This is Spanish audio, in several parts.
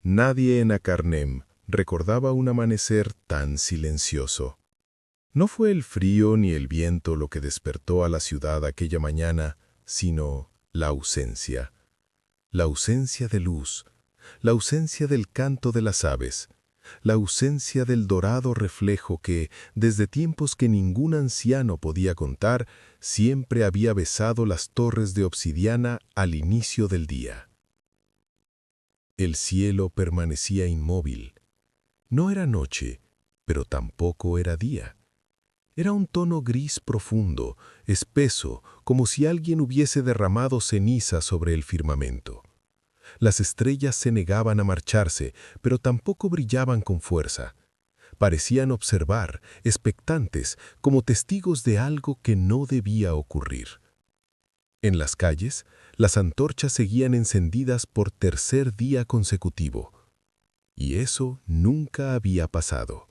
Nadie en Acarnem recordaba un amanecer tan silencioso. No fue el frío ni el viento lo que despertó a la ciudad aquella mañana, sino la ausencia. La ausencia de luz, la ausencia del canto de las aves, la ausencia del dorado reflejo que, desde tiempos que ningún anciano podía contar, siempre había besado las torres de obsidiana al inicio del día. El cielo permanecía inmóvil. No era noche, pero tampoco era día. Era un tono gris profundo, espeso, como si alguien hubiese derramado ceniza sobre el firmamento. Las estrellas se negaban a marcharse, pero tampoco brillaban con fuerza. Parecían observar, expectantes, como testigos de algo que no debía ocurrir. En las calles, las antorchas seguían encendidas por tercer día consecutivo. Y eso nunca había pasado.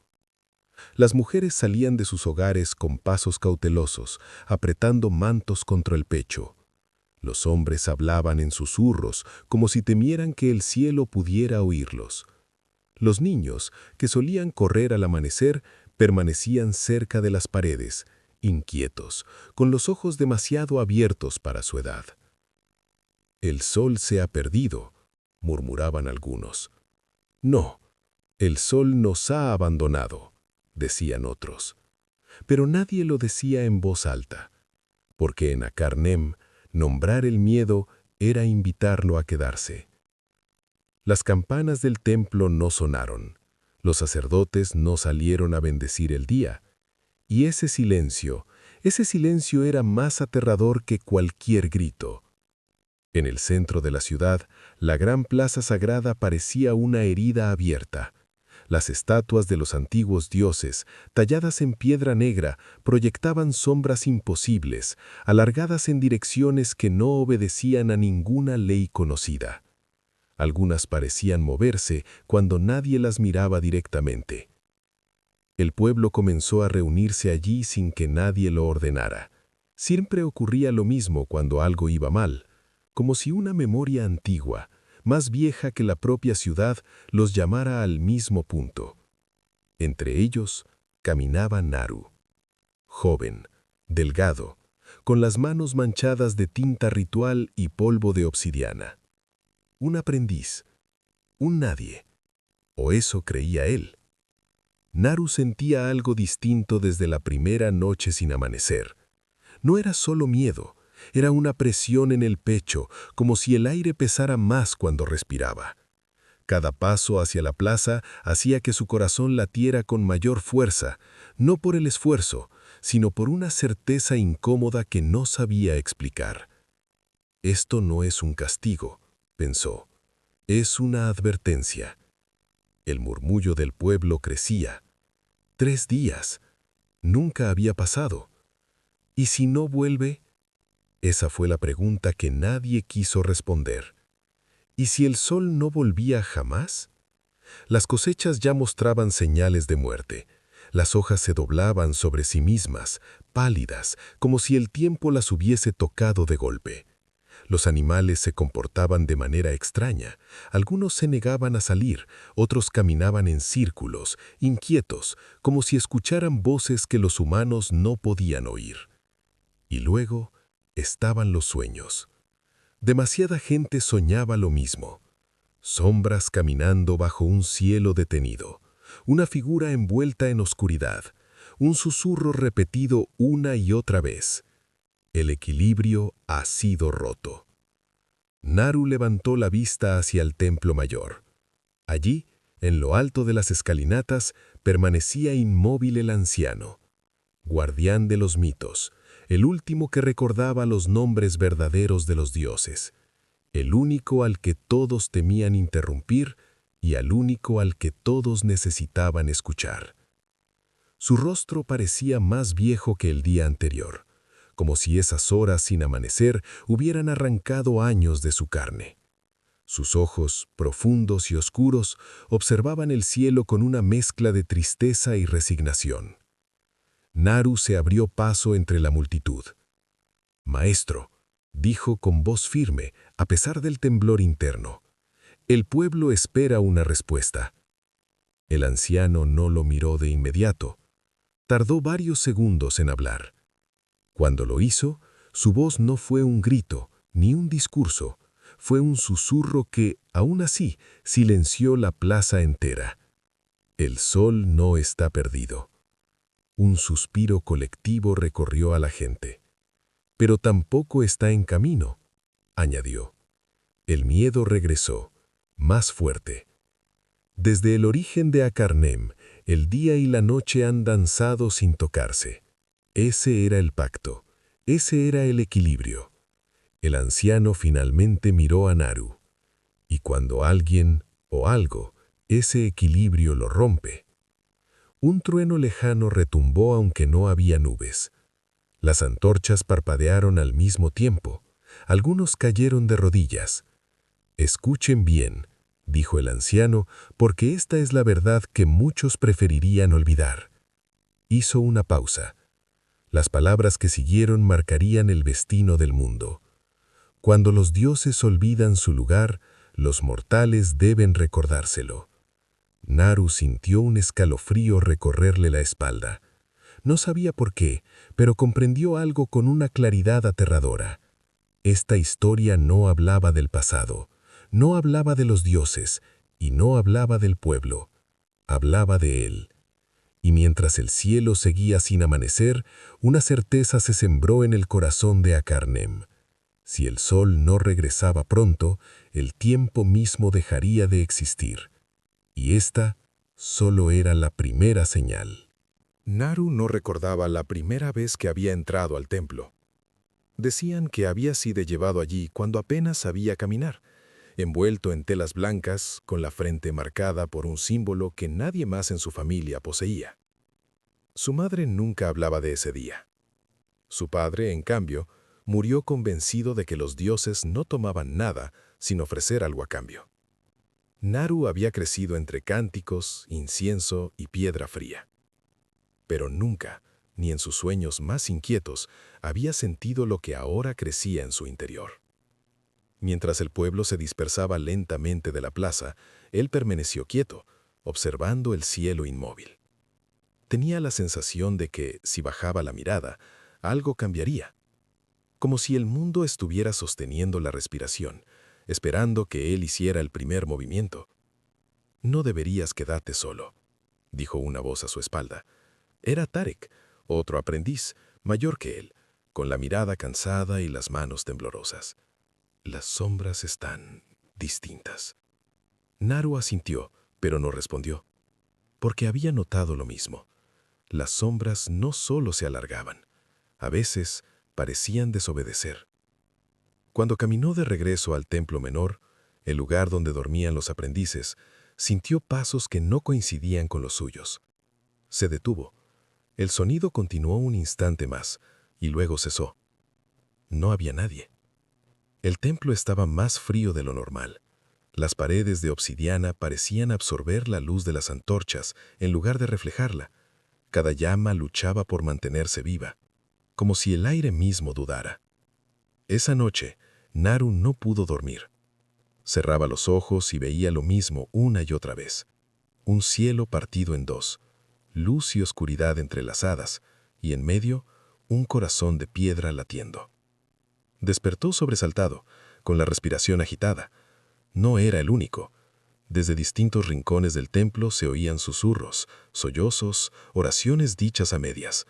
Las mujeres salían de sus hogares con pasos cautelosos, apretando mantos contra el pecho. Los hombres hablaban en susurros, como si temieran que el cielo pudiera oírlos. Los niños, que solían correr al amanecer, permanecían cerca de las paredes, inquietos, con los ojos demasiado abiertos para su edad. «El sol se ha perdido», murmuraban algunos. «No, el sol nos ha abandonado», decían otros. Pero nadie lo decía en voz alta, porque en Acarnem nombrar el miedo era invitarlo a quedarse. Las campanas del templo no sonaron, los sacerdotes no salieron a bendecir el día, y ese silencio era más aterrador que cualquier grito. En el centro de la ciudad, la gran plaza sagrada parecía una herida abierta. Las estatuas de los antiguos dioses, talladas en piedra negra, proyectaban sombras imposibles, alargadas en direcciones que no obedecían a ninguna ley conocida. Algunas parecían moverse cuando nadie las miraba directamente. El pueblo comenzó a reunirse allí sin que nadie lo ordenara. Siempre ocurría lo mismo cuando algo iba mal, como si una memoria antigua, más vieja que la propia ciudad, los llamara al mismo punto. Entre ellos caminaba Naru. Joven, delgado, con las manos manchadas de tinta ritual y polvo de obsidiana. Un aprendiz, un nadie, o eso creía él. Naru sentía algo distinto desde la primera noche sin amanecer. No era solo miedo, era una presión en el pecho, como si el aire pesara más cuando respiraba. Cada paso hacia la plaza hacía que su corazón latiera con mayor fuerza, no por el esfuerzo, sino por una certeza incómoda que no sabía explicar. «Esto no es un castigo», pensó, «es una advertencia». El murmullo del pueblo crecía. 3 días. Nunca había pasado. ¿Y si no vuelve? Esa fue la pregunta que nadie quiso responder. ¿Y si el sol no volvía jamás? Las cosechas ya mostraban señales de muerte. Las hojas se doblaban sobre sí mismas, pálidas, como si el tiempo las hubiese tocado de golpe. Los animales se comportaban de manera extraña. Algunos se negaban a salir, otros caminaban en círculos, inquietos, como si escucharan voces que los humanos no podían oír. Y luego estaban los sueños. Demasiada gente soñaba lo mismo. Sombras caminando bajo un cielo detenido, una figura envuelta en oscuridad, un susurro repetido una y otra vez. El equilibrio ha sido roto. Naru levantó la vista hacia el templo mayor. Allí, en lo alto de las escalinatas, permanecía inmóvil el anciano, guardián de los mitos, el último que recordaba los nombres verdaderos de los dioses, el único al que todos temían interrumpir y al único al que todos necesitaban escuchar. Su rostro parecía más viejo que el día anterior, como si esas horas sin amanecer hubieran arrancado años de su carne. Sus ojos, profundos y oscuros, observaban el cielo con una mezcla de tristeza y resignación. Naru se abrió paso entre la multitud. «Maestro», dijo con voz firme, a pesar del temblor interno, El pueblo espera una respuesta. El anciano no lo miró de inmediato. Tardó varios segundos en hablar. Cuando lo hizo, su voz no fue un grito, ni un discurso. Fue un susurro que, aún así, silenció la plaza entera. El sol no está perdido. Un suspiro colectivo recorrió a la gente. Pero tampoco está en camino, añadió. El miedo regresó, más fuerte. Desde el origen de Acarnem, el día y la noche han danzado sin tocarse. Ese era el pacto, ese era el equilibrio. El anciano finalmente miró a Naru. Y cuando alguien, o algo, ese equilibrio lo rompe. Un trueno lejano retumbó aunque no había nubes. Las antorchas parpadearon al mismo tiempo. Algunos cayeron de rodillas. «Escuchen bien», dijo el anciano, «porque esta es la verdad que muchos preferirían olvidar». Hizo una pausa. Las palabras que siguieron marcarían el destino del mundo. Cuando los dioses olvidan su lugar, los mortales deben recordárselo. Naru sintió un escalofrío recorrerle la espalda. No sabía por qué, pero comprendió algo con una claridad aterradora. Esta historia no hablaba del pasado, no hablaba de los dioses y no hablaba del pueblo. Hablaba de él. Y mientras el cielo seguía sin amanecer, una certeza se sembró en el corazón de Acarnem. Si el sol no regresaba pronto, el tiempo mismo dejaría de existir. Y esta solo era la primera señal. Naru no recordaba la primera vez que había entrado al templo. Decían que había sido llevado allí cuando apenas sabía caminar, envuelto en telas blancas, con la frente marcada por un símbolo que nadie más en su familia poseía. Su madre nunca hablaba de ese día. Su padre, en cambio, murió convencido de que los dioses no tomaban nada sin ofrecer algo a cambio. Naru había crecido entre cánticos, incienso y piedra fría. Pero nunca, ni en sus sueños más inquietos, había sentido lo que ahora crecía en su interior. Mientras el pueblo se dispersaba lentamente de la plaza, él permaneció quieto, observando el cielo inmóvil. Tenía la sensación de que, si bajaba la mirada, algo cambiaría. Como si el mundo estuviera sosteniendo la respiración, esperando que él hiciera el primer movimiento. «No deberías quedarte solo», dijo una voz a su espalda. Era Tarek, otro aprendiz, mayor que él, con la mirada cansada y las manos temblorosas. «Las sombras están distintas». Naru asintió, pero no respondió, porque había notado lo mismo. Las sombras no solo se alargaban, a veces parecían desobedecer. Cuando caminó de regreso al templo menor, el lugar donde dormían los aprendices, sintió pasos que no coincidían con los suyos. Se detuvo. El sonido continuó un instante más, y luego cesó. No había nadie. El templo estaba más frío de lo normal. Las paredes de obsidiana parecían absorber la luz de las antorchas en lugar de reflejarla. Cada llama luchaba por mantenerse viva, como si el aire mismo dudara. Esa noche, Naru no pudo dormir. Cerraba los ojos y veía lo mismo una y otra vez. Un cielo partido en dos, luz y oscuridad entrelazadas, y en medio, un corazón de piedra latiendo. Despertó sobresaltado, con la respiración agitada. No era el único. Desde distintos rincones del templo se oían susurros, sollozos, oraciones dichas a medias.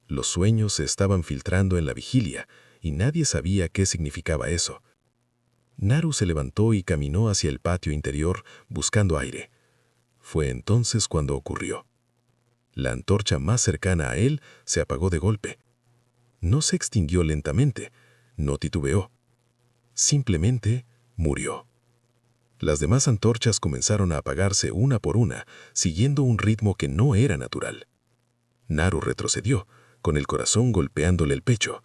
Los sueños se estaban filtrando en la vigilia, y nadie sabía qué significaba eso. Naru se levantó y caminó hacia el patio interior, buscando aire. Fue entonces cuando ocurrió. La antorcha más cercana a él se apagó de golpe. No se extinguió lentamente, no titubeó. Simplemente murió. Las demás antorchas comenzaron a apagarse una por una, siguiendo un ritmo que no era natural. Naru retrocedió, con el corazón golpeándole el pecho.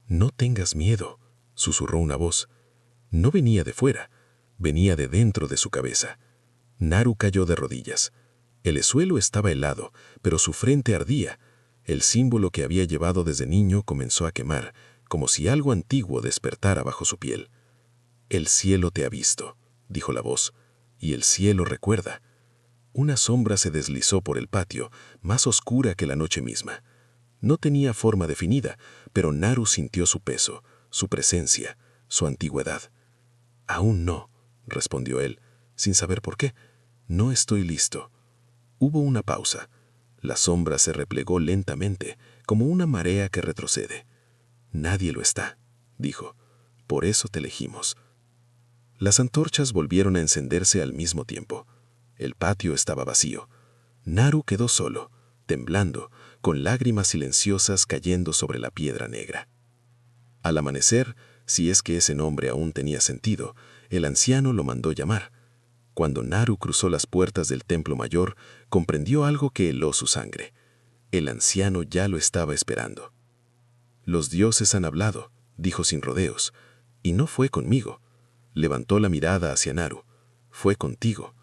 «No tengas miedo», susurró una voz. No venía de fuera, venía de dentro de su cabeza. Naru cayó de rodillas. El suelo estaba helado, pero su frente ardía. El símbolo que había llevado desde niño comenzó a quemar, como si algo antiguo despertara bajo su piel. «El cielo te ha visto», dijo la voz. y el cielo recuerda. Una sombra se deslizó por el patio, más oscura que la noche misma. No tenía forma definida, pero Naru sintió su peso, su presencia, su antigüedad. «Aún no», respondió él, sin saber por qué. «No estoy listo». Hubo una pausa. La sombra se replegó lentamente, como una marea que retrocede. «Nadie lo está», dijo. «Por eso te elegimos». Las antorchas volvieron a encenderse al mismo tiempo. El patio estaba vacío. Naru quedó solo, temblando, con lágrimas silenciosas cayendo sobre la piedra negra. Al amanecer, si es que ese nombre aún tenía sentido, el anciano lo mandó llamar. Cuando Naru cruzó las puertas del templo mayor, comprendió algo que heló su sangre. El anciano ya lo estaba esperando. «Los dioses han hablado», dijo sin rodeos, «y no fue conmigo». Levantó la mirada hacia Naru. «Fue contigo».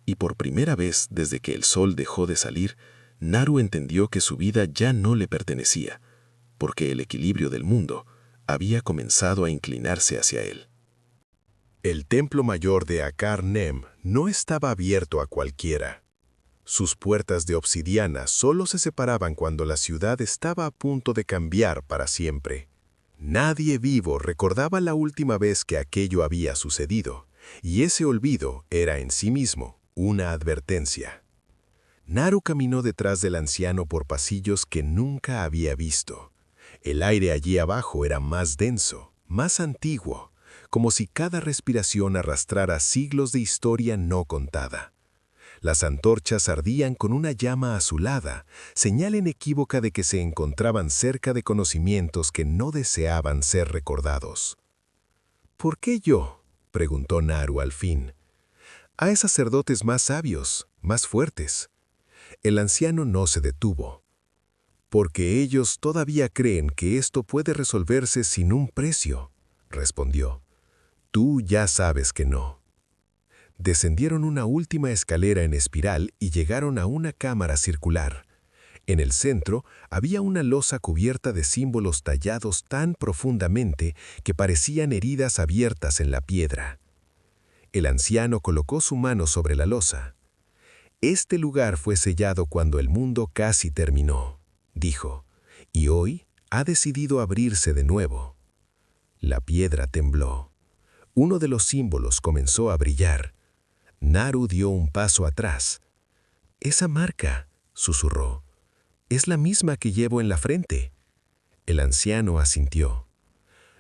Y por primera vez desde que el sol dejó de salir, Naru entendió que su vida ya no le pertenecía, porque el equilibrio del mundo había comenzado a inclinarse hacia él. El templo mayor de Akar Nem no estaba abierto a cualquiera. Sus puertas de obsidiana solo se separaban cuando la ciudad estaba a punto de cambiar para siempre. Nadie vivo recordaba la última vez que aquello había sucedido, y ese olvido era en sí mismo una advertencia. Naru caminó detrás del anciano por pasillos que nunca había visto. El aire allí abajo era más denso, más antiguo, como si cada respiración arrastrara siglos de historia no contada. Las antorchas ardían con una llama azulada, señal inequívoca de que se encontraban cerca de conocimientos que no deseaban ser recordados. «¿Por qué yo?», preguntó Naru al fin. «Hay sacerdotes más sabios, más fuertes». El anciano no se detuvo. «Porque ellos todavía creen que esto puede resolverse sin un precio», respondió. «Tú ya sabes que no». Descendieron una última escalera en espiral y llegaron a una cámara circular. En el centro había una losa cubierta de símbolos tallados tan profundamente que parecían heridas abiertas en la piedra. El anciano colocó su mano sobre la losa. «Este lugar fue sellado cuando el mundo casi terminó», dijo, «y hoy ha decidido abrirse de nuevo». La piedra tembló. Uno de los símbolos comenzó a brillar. Naru dio un paso atrás. «Esa marca», susurró, «es la misma que llevo en la frente». El anciano asintió.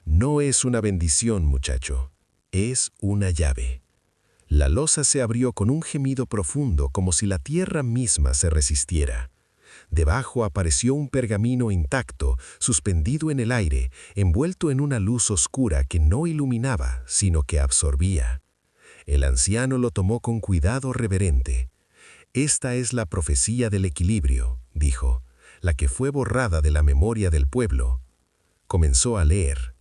«No es una bendición, muchacho, es una llave». La losa se abrió con un gemido profundo, como si la tierra misma se resistiera. Debajo apareció un pergamino intacto, suspendido en el aire, envuelto en una luz oscura que no iluminaba, sino que absorbía. El anciano lo tomó con cuidado reverente. «Esta es la profecía del equilibrio», dijo, «la que fue borrada de la memoria del pueblo». Comenzó a leer.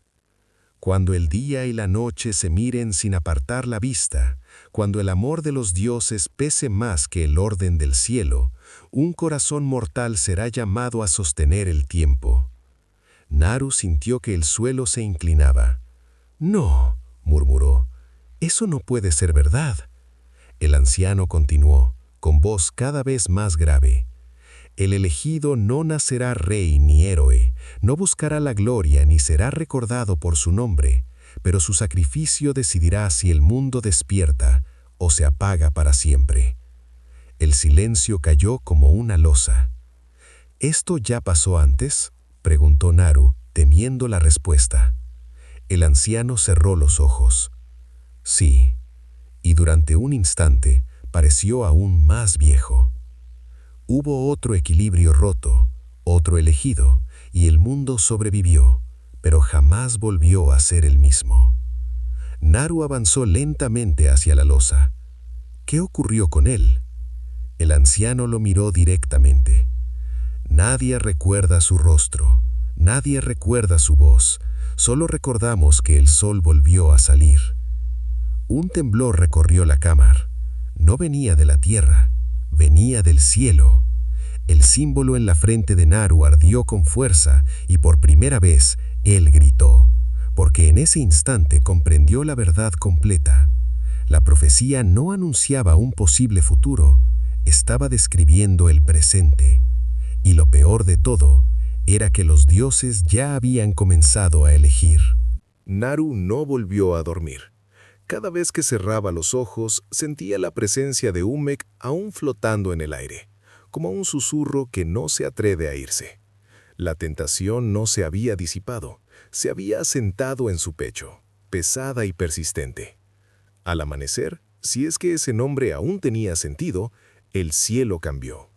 «Cuando el día y la noche se miren sin apartar la vista, cuando el amor de los dioses pese más que el orden del cielo, un corazón mortal será llamado a sostener el tiempo». Naru sintió que el suelo se inclinaba. «No», murmuró, «eso no puede ser verdad». El anciano continuó, con voz cada vez más grave. «El elegido no nacerá rey ni héroe, no buscará la gloria ni será recordado por su nombre, pero su sacrificio decidirá si el mundo despierta o se apaga para siempre». El silencio cayó como una losa. «¿Esto ya pasó antes?», preguntó Naru, temiendo la respuesta. El anciano cerró los ojos. «Sí», y durante un instante pareció aún más viejo. Hubo otro equilibrio roto, otro elegido, y el mundo sobrevivió, pero jamás volvió a ser el mismo. Naru avanzó lentamente hacia la losa. ¿Qué ocurrió con él? El anciano lo miró directamente. «Nadie recuerda su rostro, nadie recuerda su voz, solo recordamos que el sol volvió a salir». Un temblor recorrió la cámara. No venía de la tierra, venía del cielo. El símbolo en la frente de Naru ardió con fuerza y por primera vez él gritó, porque en ese instante comprendió la verdad completa. La profecía no anunciaba un posible futuro, estaba describiendo el presente. Y lo peor de todo era que los dioses ya habían comenzado a elegir. Naru no volvió a dormir. Cada vez que cerraba los ojos, sentía la presencia de Umek aún flotando en el aire, como un susurro que no se atreve a irse. La tentación no se había disipado, se había asentado en su pecho, pesada y persistente. Al amanecer, si es que ese nombre aún tenía sentido, el cielo cambió.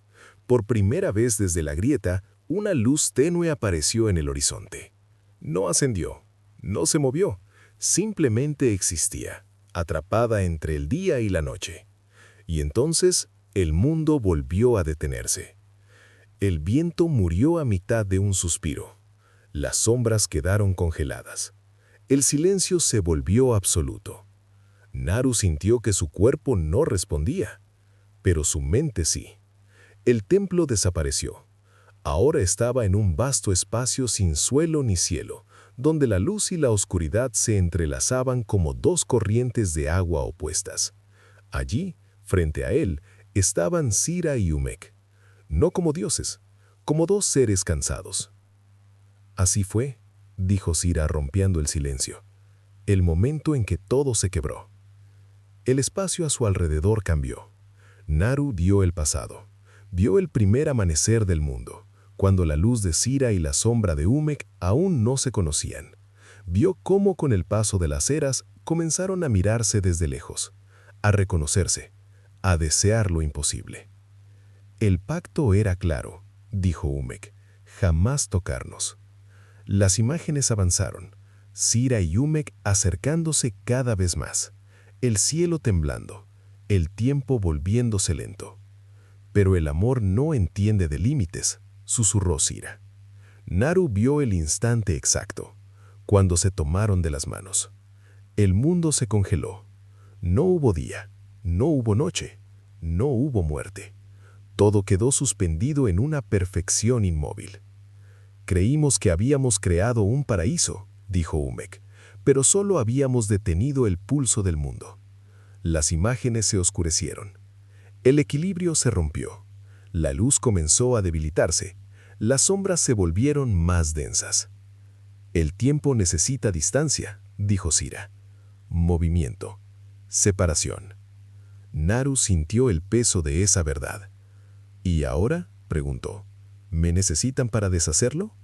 Por primera vez desde la grieta, una luz tenue apareció en el horizonte. No ascendió, no se movió, simplemente existía, atrapada entre el día y la noche. Y entonces el mundo volvió a detenerse. El viento murió a mitad de un suspiro. Las sombras quedaron congeladas. El silencio se volvió absoluto. Naru sintió que su cuerpo no respondía, pero su mente sí. El templo desapareció. Ahora estaba en un vasto espacio sin suelo ni cielo, donde la luz y la oscuridad se entrelazaban como dos corrientes de agua opuestas. Allí, frente a él, estaban Sira y Umek, no como dioses, como dos seres cansados. Así fue, dijo Sira rompiendo el silencio, el momento en que todo se quebró. El espacio a su alrededor cambió. Naru vio el pasado, vio el primer amanecer del mundo, cuando la luz de Sira y la sombra de Umek aún no se conocían. Vio cómo con el paso de las eras comenzaron a mirarse desde lejos, a reconocerse, a desear lo imposible. El pacto era claro, dijo Umek, jamás tocarnos. Las imágenes avanzaron, Sira y Umek acercándose cada vez más, el cielo temblando, el tiempo volviéndose lento. Pero el amor no entiende de límites, susurró Sira. Naru vio el instante exacto, cuando se tomaron de las manos. El mundo se congeló. No hubo día, no hubo noche, no hubo muerte. Todo quedó suspendido en una perfección inmóvil. Creímos que habíamos creado un paraíso, dijo Umek, pero solo habíamos detenido el pulso del mundo. Las imágenes se oscurecieron. El equilibrio se rompió. La luz comenzó a debilitarse. Las sombras se volvieron más densas. El tiempo necesita distancia, dijo Sira. Movimiento. Separación. Naru sintió el peso de esa verdad. ¿Y ahora?, preguntó. ¿Me necesitan para deshacerlo?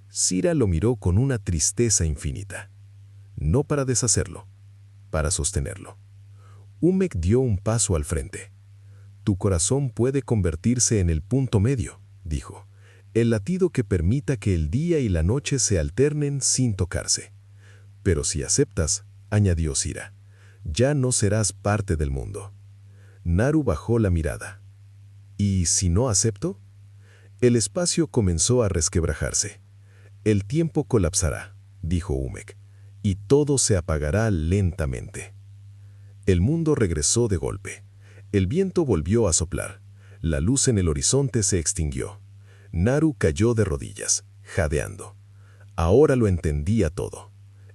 Sira lo miró con una tristeza infinita. No para deshacerlo, para sostenerlo. Umek dio un paso al frente. Tu corazón puede convertirse en el punto medio, dijo, el latido que permita que el día y la noche se alternen sin tocarse. Pero si aceptas, añadió Sira, ya no serás parte del mundo. Naru bajó la mirada. ¿Y si no acepto? El espacio comenzó a resquebrajarse. El tiempo colapsará, dijo Umek, y todo se apagará lentamente. El mundo regresó de golpe. El viento volvió a soplar. La luz en el horizonte se extinguió. Naru cayó de rodillas, jadeando. Ahora lo entendía todo.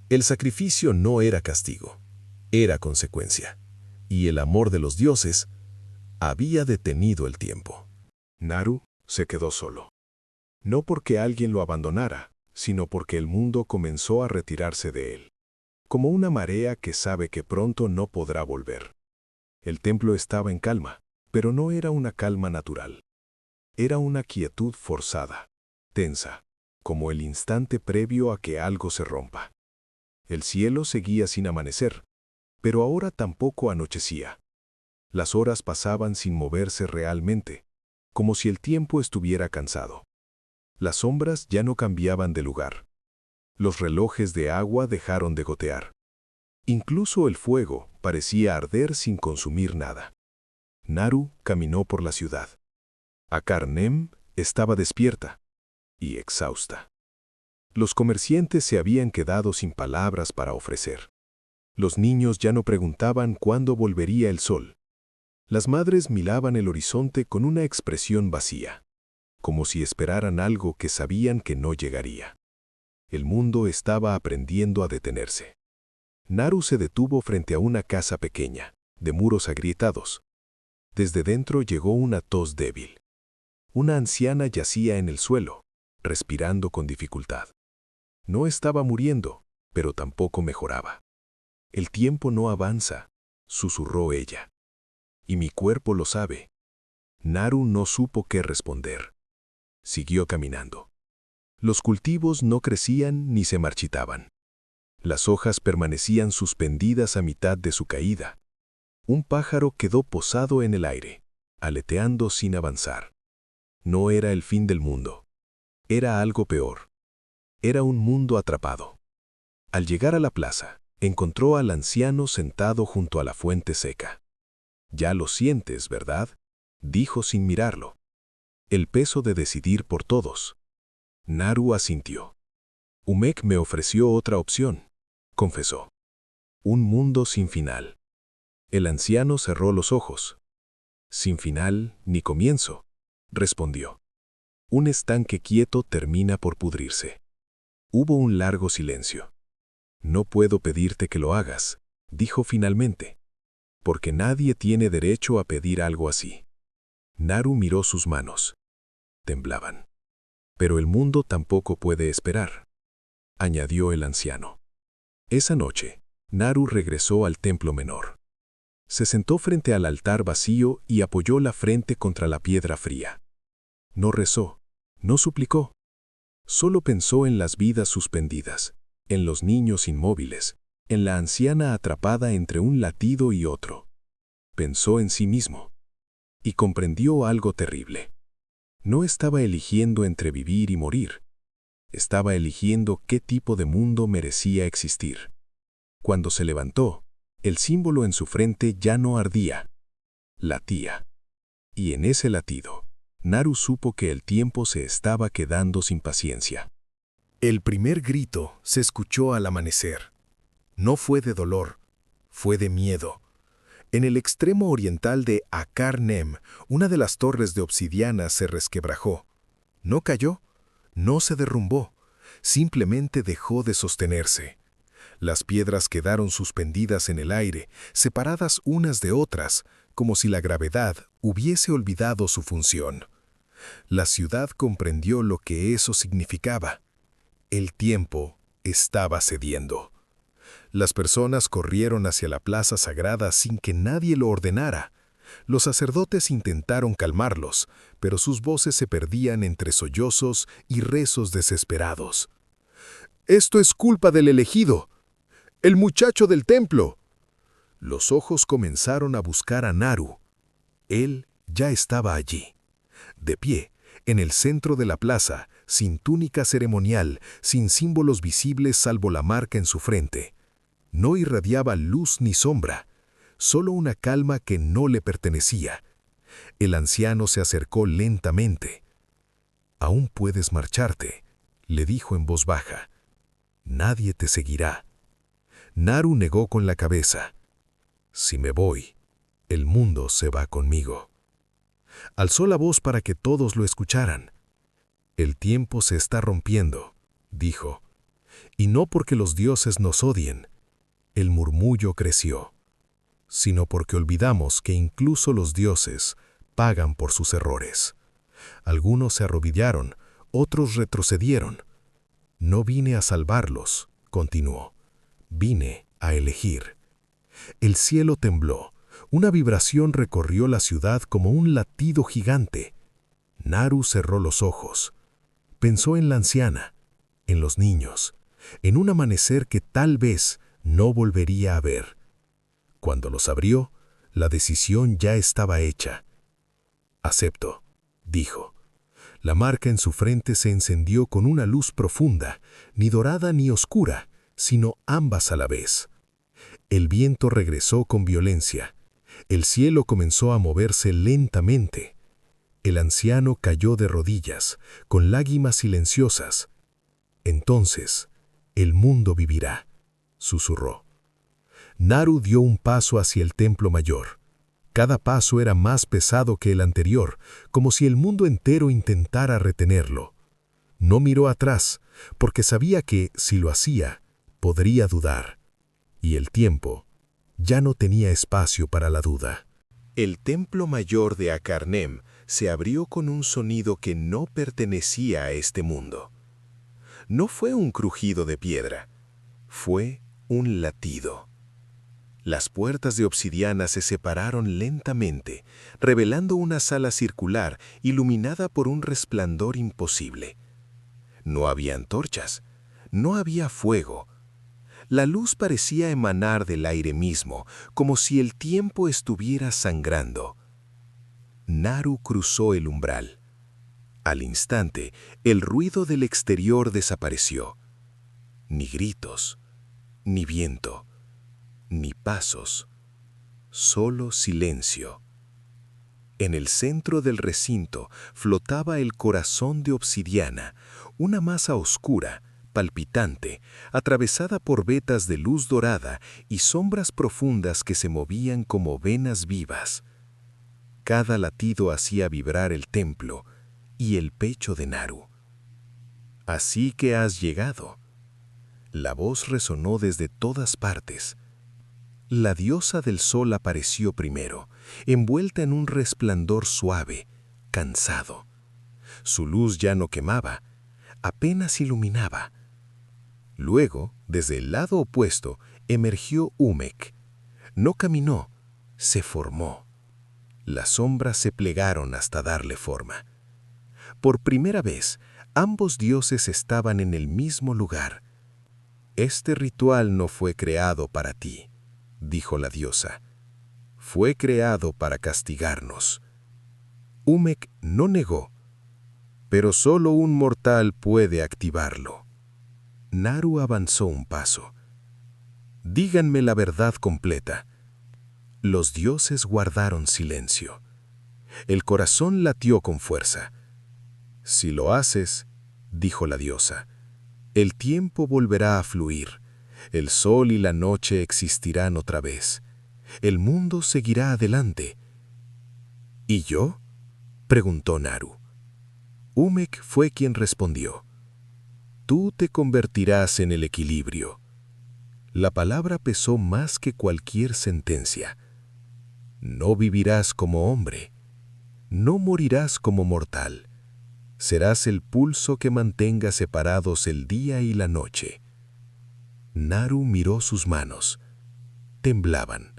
El sacrificio no era castigo, era consecuencia. Y el amor de los dioses había detenido el tiempo. Naru se quedó solo. No porque alguien lo abandonara, sino porque el mundo comenzó a retirarse de él. Como una marea que sabe que pronto no podrá volver. El templo estaba en calma, pero no era una calma natural. Era una quietud forzada, tensa, como el instante previo a que algo se rompa. El cielo seguía sin amanecer, pero ahora tampoco anochecía. Las horas pasaban sin moverse realmente, como si el tiempo estuviera cansado. Las sombras ya no cambiaban de lugar. Los relojes de agua dejaron de gotear. Incluso el fuego parecía arder sin consumir nada. Naru caminó por la ciudad. Akarnem estaba despierta y exhausta. Los comerciantes se habían quedado sin palabras para ofrecer. Los niños ya no preguntaban cuándo volvería el sol. Las madres miraban el horizonte con una expresión vacía, como si esperaran algo que sabían que no llegaría. El mundo estaba aprendiendo a detenerse. Naru se detuvo frente a una casa pequeña, de muros agrietados. Desde dentro llegó una tos débil. Una anciana yacía en el suelo, respirando con dificultad. No estaba muriendo, pero tampoco mejoraba. «El tiempo no avanza», susurró ella. «Y mi cuerpo lo sabe». Naru no supo qué responder. Siguió caminando. Los cultivos no crecían ni se marchitaban. Las hojas permanecían suspendidas a mitad de su caída. Un pájaro quedó posado en el aire, aleteando sin avanzar. No era el fin del mundo. Era algo peor. Era un mundo atrapado. Al llegar a la plaza, encontró al anciano sentado junto a la fuente seca. «Ya lo sientes, ¿verdad?», dijo sin mirarlo. «El peso de decidir por todos». Naru asintió. «Umek me ofreció otra opción», confesó. «Un mundo sin final». El anciano cerró los ojos. «Sin final ni comienzo», respondió. «Un estanque quieto termina por pudrirse». Hubo un largo silencio. «No puedo pedirte que lo hagas», dijo finalmente, «porque nadie tiene derecho a pedir algo así». Naru miró sus manos. Temblaban. «Pero el mundo tampoco puede esperar», añadió el anciano. Esa noche, Naru regresó al templo menor. Se sentó frente al altar vacío y apoyó la frente contra la piedra fría. No rezó, no suplicó. Solo pensó en las vidas suspendidas, en los niños inmóviles, en la anciana atrapada entre un latido y otro. Pensó en sí mismo. Y comprendió algo terrible. No estaba eligiendo entre vivir y morir. Estaba eligiendo qué tipo de mundo merecía existir. Cuando se levantó, el símbolo en su frente ya no ardía. Latía. Y en ese latido, Naru supo que el tiempo se estaba quedando sin paciencia. El primer grito se escuchó al amanecer. No fue de dolor, fue de miedo. En el extremo oriental de Akar Nem, una de las torres de obsidiana se resquebrajó. No cayó, no se derrumbó, simplemente dejó de sostenerse. Las piedras quedaron suspendidas en el aire, separadas unas de otras, como si la gravedad hubiese olvidado su función. La ciudad comprendió lo que eso significaba. El tiempo estaba cediendo. Las personas corrieron hacia la plaza sagrada sin que nadie lo ordenara. Los sacerdotes intentaron calmarlos, pero sus voces se perdían entre sollozos y rezos desesperados. «Esto es culpa del elegido. ¡El muchacho del templo!». Los ojos comenzaron a buscar a Naru. Él ya estaba allí, de pie, en el centro de la plaza, sin túnica ceremonial, sin símbolos visibles salvo la marca en su frente. No irradiaba luz ni sombra, solo una calma que no le pertenecía. El anciano se acercó lentamente. «Aún puedes marcharte», le dijo en voz baja. «Nadie te seguirá». Naru negó con la cabeza. «Si me voy, el mundo se va conmigo». Alzó la voz para que todos lo escucharan. «El tiempo se está rompiendo», dijo. «Y no porque los dioses nos odien». El murmullo creció, sino porque olvidamos que incluso los dioses pagan por sus errores. Algunos se arrodillaron, otros retrocedieron. «No vine a salvarlos», continuó. «Vine a elegir». El cielo tembló. Una vibración recorrió la ciudad como un latido gigante. Naru cerró los ojos. Pensó en la anciana, en los niños, en un amanecer que tal vez no volvería a ver. Cuando los abrió, la decisión ya estaba hecha. «Acepto», dijo. La marca en su frente se encendió con una luz profunda, ni dorada ni oscura, sino ambas a la vez. El viento regresó con violencia. El cielo comenzó a moverse lentamente. El anciano cayó de rodillas, con lágrimas silenciosas. «Entonces, el mundo vivirá», susurró. Naru dio un paso hacia el templo mayor. Cada paso era más pesado que el anterior, como si el mundo entero intentara retenerlo. No miró atrás, porque sabía que, si lo hacía, podría dudar. y el tiempo ya no tenía espacio para la duda. El templo mayor de Akarnem se abrió con un sonido que no pertenecía a este mundo. No fue un crujido de piedra, fue un latido. Las puertas de obsidiana se separaron lentamente, revelando una sala circular iluminada por un resplandor imposible. No había antorchas, no había fuego. La luz parecía emanar del aire mismo, como si el tiempo estuviera sangrando. Naru cruzó el umbral. Al instante, el ruido del exterior desapareció. Ni gritos, ni viento, ni pasos, solo silencio. En el centro del recinto flotaba el corazón de obsidiana, una masa oscura, palpitante, atravesada por vetas de luz dorada y sombras profundas que se movían como venas vivas. Cada latido hacía vibrar el templo y el pecho de Naru. «Así que has llegado». La voz resonó desde todas partes. La diosa del sol apareció primero, envuelta en un resplandor suave, cansado. Su luz ya no quemaba, apenas iluminaba. Luego, desde el lado opuesto, emergió Umek. No caminó, se formó. Las sombras se plegaron hasta darle forma. Por primera vez, ambos dioses estaban en el mismo lugar. «Este ritual no fue creado para ti», dijo la diosa. «Fue creado para castigarnos». Umek no negó, pero solo un mortal puede activarlo. Naru avanzó un paso. «Díganme la verdad completa». Los dioses guardaron silencio. El corazón latió con fuerza. «Si lo haces», dijo la diosa, «el tiempo volverá a fluir. El sol y la noche existirán otra vez. El mundo seguirá adelante». «¿Y yo?», preguntó Naru. Umek fue quien respondió. «Tú te convertirás en el equilibrio». La palabra pesó más que cualquier sentencia. «No vivirás como hombre. No morirás como mortal. Serás el pulso que mantenga separados el día y la noche». Naru miró sus manos. Temblaban.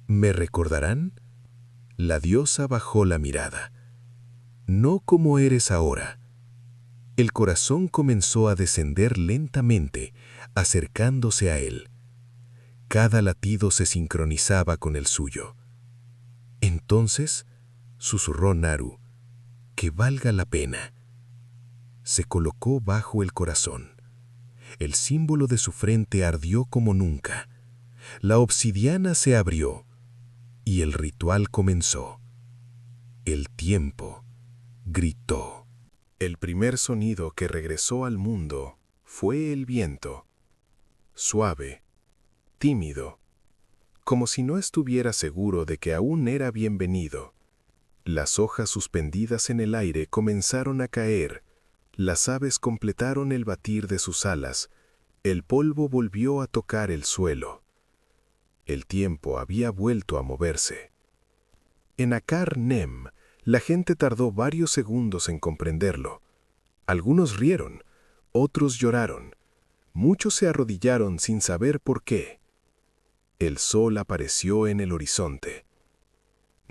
«¿Me recordarán?». La diosa bajó la mirada. «No como eres ahora». El corazón comenzó a descender lentamente, acercándose a él. Cada latido se sincronizaba con el suyo. «Entonces», susurró Naru, «que valga la pena». Se colocó bajo el corazón. El símbolo de su frente ardió como nunca. La obsidiana se abrió y el ritual comenzó. El tiempo gritó. El primer sonido que regresó al mundo fue el viento. Suave, tímido, como si no estuviera seguro de que aún era bienvenido. Las hojas suspendidas en el aire comenzaron a caer. Las aves completaron el batir de sus alas. El polvo volvió a tocar el suelo. El tiempo había vuelto a moverse. En Akarnem, la gente tardó varios segundos en comprenderlo. Algunos rieron, otros lloraron. Muchos se arrodillaron sin saber por qué. El sol apareció en el horizonte.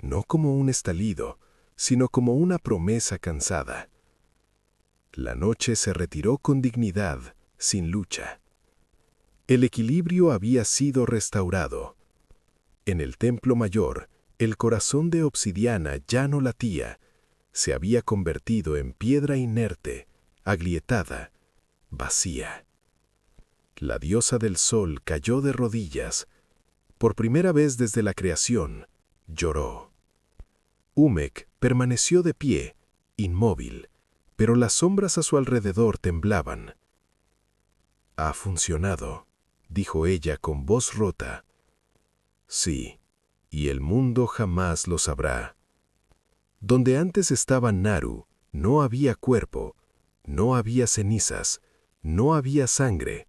No como un estallido, sino como una promesa cansada. La noche se retiró con dignidad, sin lucha. El equilibrio había sido restaurado. En el templo mayor, el corazón de obsidiana ya no latía, se había convertido en piedra inerte, agrietada, vacía. La diosa del sol cayó de rodillas. Por primera vez desde la creación, lloró. Umek permaneció de pie, inmóvil, pero las sombras a su alrededor temblaban. «Ha funcionado», dijo ella con voz rota. «Sí, y el mundo jamás lo sabrá». Donde antes estaba Naru, no había cuerpo, no había cenizas, no había sangre.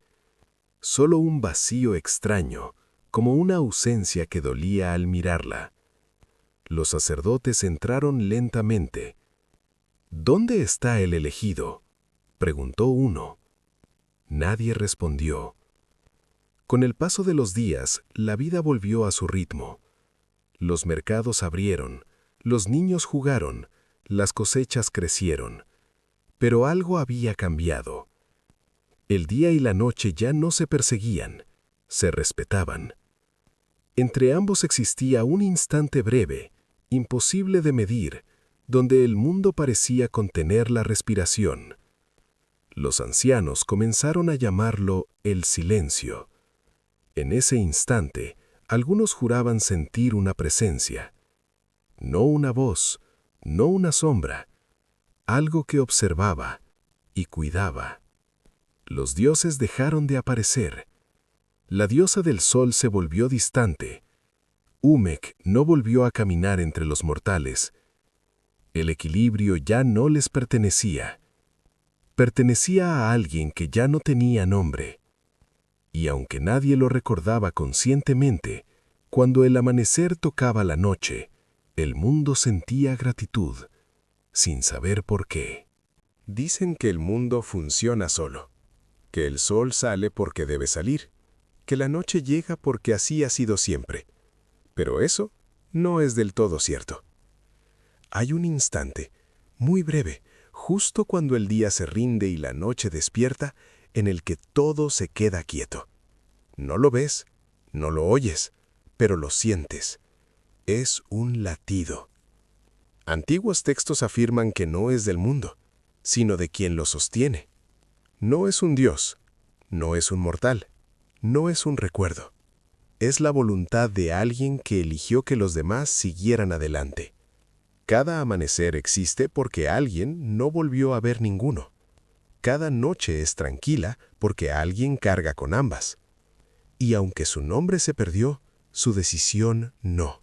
solo un vacío extraño, como una ausencia que dolía al mirarla. Los sacerdotes entraron lentamente. «¿Dónde está el elegido?», preguntó uno. Nadie respondió. Con el paso de los días, la vida volvió a su ritmo. Los mercados abrieron, los niños jugaron, las cosechas crecieron. Pero algo había cambiado. El día y la noche ya no se perseguían, se respetaban. Entre ambos existía un instante breve, imposible de medir, donde el mundo parecía contener la respiración. Los ancianos comenzaron a llamarlo el silencio. En ese instante, algunos juraban sentir una presencia. No una voz, no una sombra, algo que observaba y cuidaba. Los dioses dejaron de aparecer. La diosa del sol se volvió distante. Umek no volvió a caminar entre los mortales. El equilibrio ya no les pertenecía. Pertenecía a alguien que ya no tenía nombre. Y aunque nadie lo recordaba conscientemente, cuando el amanecer tocaba la noche, el mundo sentía gratitud, sin saber por qué. Dicen que el mundo funciona solo, que el sol sale porque debe salir, que la noche llega porque así ha sido siempre. Pero eso no es del todo cierto. Hay un instante, muy breve, justo cuando el día se rinde y la noche despierta, en el que todo se queda quieto. No lo ves, no lo oyes, pero lo sientes. Es un latido. Antiguos textos afirman que no es del mundo, sino de quien lo sostiene. No es un dios, no es un mortal, no es un recuerdo. Es la voluntad de alguien que eligió que los demás siguieran adelante. Cada amanecer existe porque alguien no volvió a ver ninguno. Cada noche es tranquila porque alguien carga con ambas. Y aunque su nombre se perdió, su decisión no.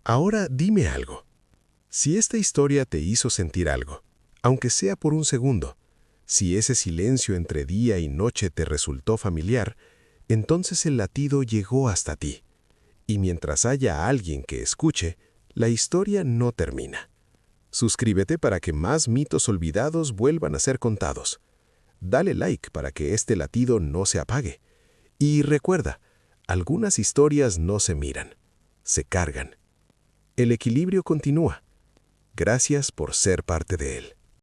Ahora dime algo. Si esta historia te hizo sentir algo, aunque sea por un segundo, si ese silencio entre día y noche te resultó familiar, entonces el latido llegó hasta ti. Y mientras haya alguien que escuche, la historia no termina. Suscríbete para que más mitos olvidados vuelvan a ser contados. Dale like para que este latido no se apague. Y recuerda, algunas historias no se miran, se cargan. El equilibrio continúa. Gracias por ser parte de él.